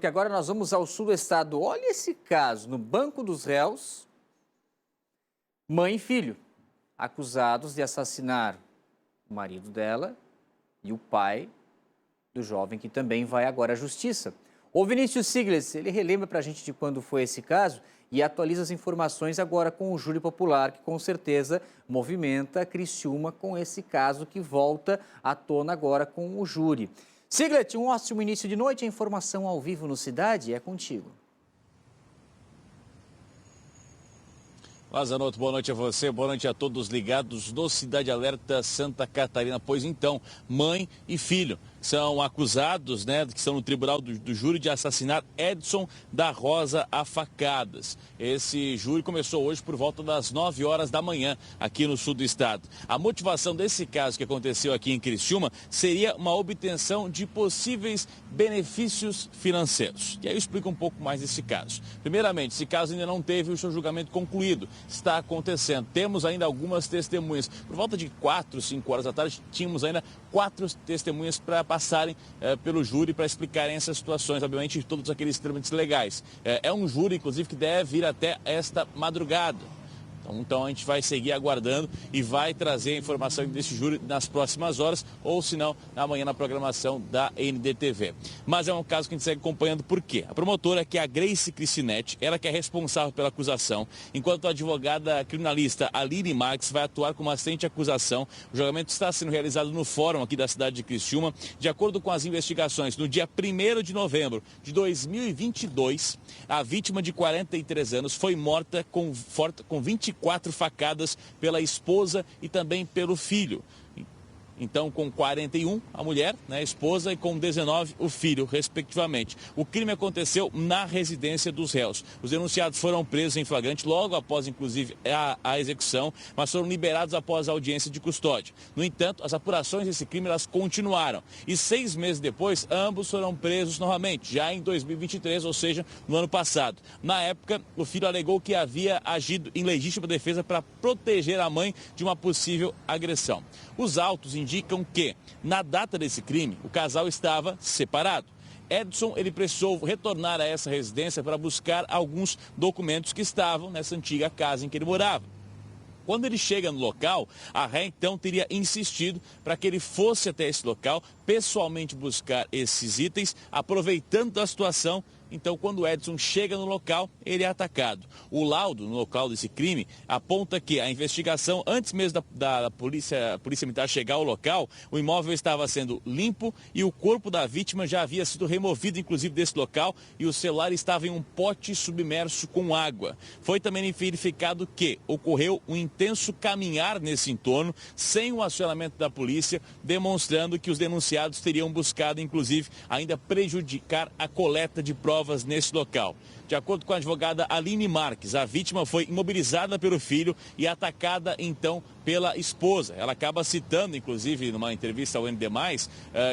Porque agora nós vamos ao sul do estado. Olha esse caso, no banco dos réus, mãe e filho, acusados de assassinar o marido dela e o pai do jovem, que também vai agora à justiça. O Vinícius Sigles, ele relembra para a gente de quando foi esse caso e atualiza as informações agora com o júri popular, que com certeza movimenta Criciúma com esse caso que volta à tona agora com o júri. Siglet, um ótimo início de noite, a informação ao vivo no Cidade é contigo. Olá, Zanotto, boa noite a você, boa noite a todos ligados no Cidade Alerta Santa Catarina. Pois então, mãe e filho são acusados, que estão no tribunal do júri de assassinar Edson da Rosa a facadas. Esse júri começou hoje por volta das 9 horas da manhã, aqui no sul do estado. A motivação desse caso que aconteceu aqui em Criciúma seria uma obtenção de possíveis benefícios financeiros. E aí eu explico um pouco mais desse caso. Primeiramente, esse caso ainda não teve o seu julgamento concluído. Está acontecendo. Temos ainda algumas testemunhas. Por volta de 4, 5 horas da tarde, tínhamos ainda 4 testemunhas para passarem pelo júri para explicarem essas situações, obviamente todos aqueles trâmites legais. É um júri, inclusive, que deve vir até esta madrugada. Então a gente vai seguir aguardando e vai trazer a informação desse júri nas próximas horas, ou se não, amanhã na programação da NDTV. Mas é um caso que a gente segue acompanhando. Por quê? A promotora, que é a Grace Cristinetti, ela que é responsável pela acusação, enquanto a advogada criminalista Aline Marques vai atuar como assistente de acusação. O julgamento está sendo realizado no fórum aqui da cidade de Criciúma. De acordo com as investigações, no dia 1º de novembro de 2022, a vítima de 43 anos foi morta com 24 facadas pela esposa e também pelo filho. Então, com 41, a mulher, a esposa, e com 19, o filho, respectivamente. O crime aconteceu na residência dos réus. Os denunciados foram presos em flagrante logo após, inclusive, a execução, mas foram liberados após a audiência de custódia. No entanto, as apurações desse crime elas continuaram. E 6 meses depois, ambos foram presos novamente, já em 2023, ou seja, no ano passado. Na época, o filho alegou que havia agido em legítima defesa para proteger a mãe de uma possível agressão. Os autos indicam que, na data desse crime, o casal estava separado. Edson, ele precisou retornar a essa residência para buscar alguns documentos que estavam nessa antiga casa em que ele morava. Quando ele chega no local, a ré então teria insistido para que ele fosse até esse local, pessoalmente buscar esses itens, aproveitando a situação. Então, quando o Edson chega no local, ele é atacado. O laudo no local desse crime aponta que a investigação, antes mesmo da polícia militar chegar ao local, o imóvel estava sendo limpo e o corpo da vítima já havia sido removido, inclusive, desse local, e o celular estava em um pote submerso com água. Foi também verificado que ocorreu um intenso caminhar nesse entorno, sem o acionamento da polícia, demonstrando que os denunciados teriam buscado, inclusive, ainda prejudicar a coleta de provas nesse local. De acordo com a advogada Aline Marques, a vítima foi imobilizada pelo filho e atacada então pela esposa. Ela acaba citando, inclusive, numa entrevista ao ND+,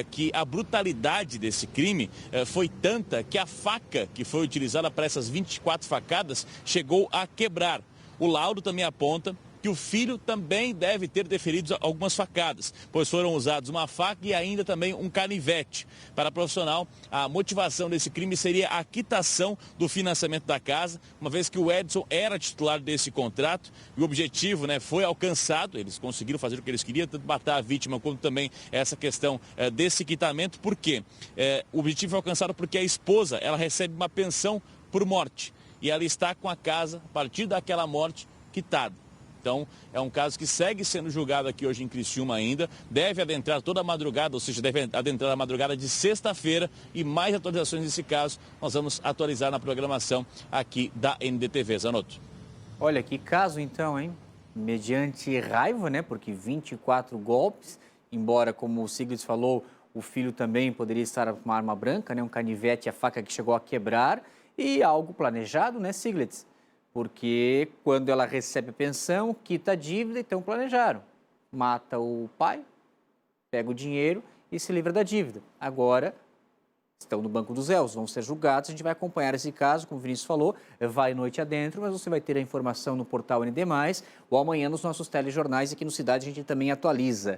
que a brutalidade desse crime foi tanta que a faca que foi utilizada para essas 24 facadas chegou a quebrar. O laudo também aponta que o filho também deve ter deferido algumas facadas, pois foram usados uma faca e ainda também um canivete. Para a profissional, a motivação desse crime seria a quitação do financiamento da casa, uma vez que o Edson era titular desse contrato e o objetivo foi alcançado. Eles conseguiram fazer o que eles queriam, tanto matar a vítima quanto também essa questão desse quitamento. Por quê? O objetivo foi alcançado porque a esposa ela recebe uma pensão por morte e ela está com a casa, a partir daquela morte, quitada. Então, é um caso que segue sendo julgado aqui hoje em Criciúma ainda. Deve adentrar toda a madrugada, ou seja, deve adentrar a madrugada de sexta-feira. E mais atualizações desse caso, nós vamos atualizar na programação aqui da NDTV. Zanotto. Olha, que caso então, hein? Mediante raiva, porque 24 golpes, embora, como o Siglis falou, o filho também poderia estar com uma arma branca, um canivete e a faca que chegou a quebrar. E algo planejado, Siglis? Porque quando ela recebe a pensão, quita a dívida, então planejaram. Mata o pai, pega o dinheiro e se livra da dívida. Agora, estão no banco dos réus, vão ser julgados. A gente vai acompanhar esse caso, como o Vinícius falou, vai noite adentro, mas você vai ter a informação no portal ND+, ou amanhã nos nossos telejornais. Aqui no Cidade a gente também atualiza.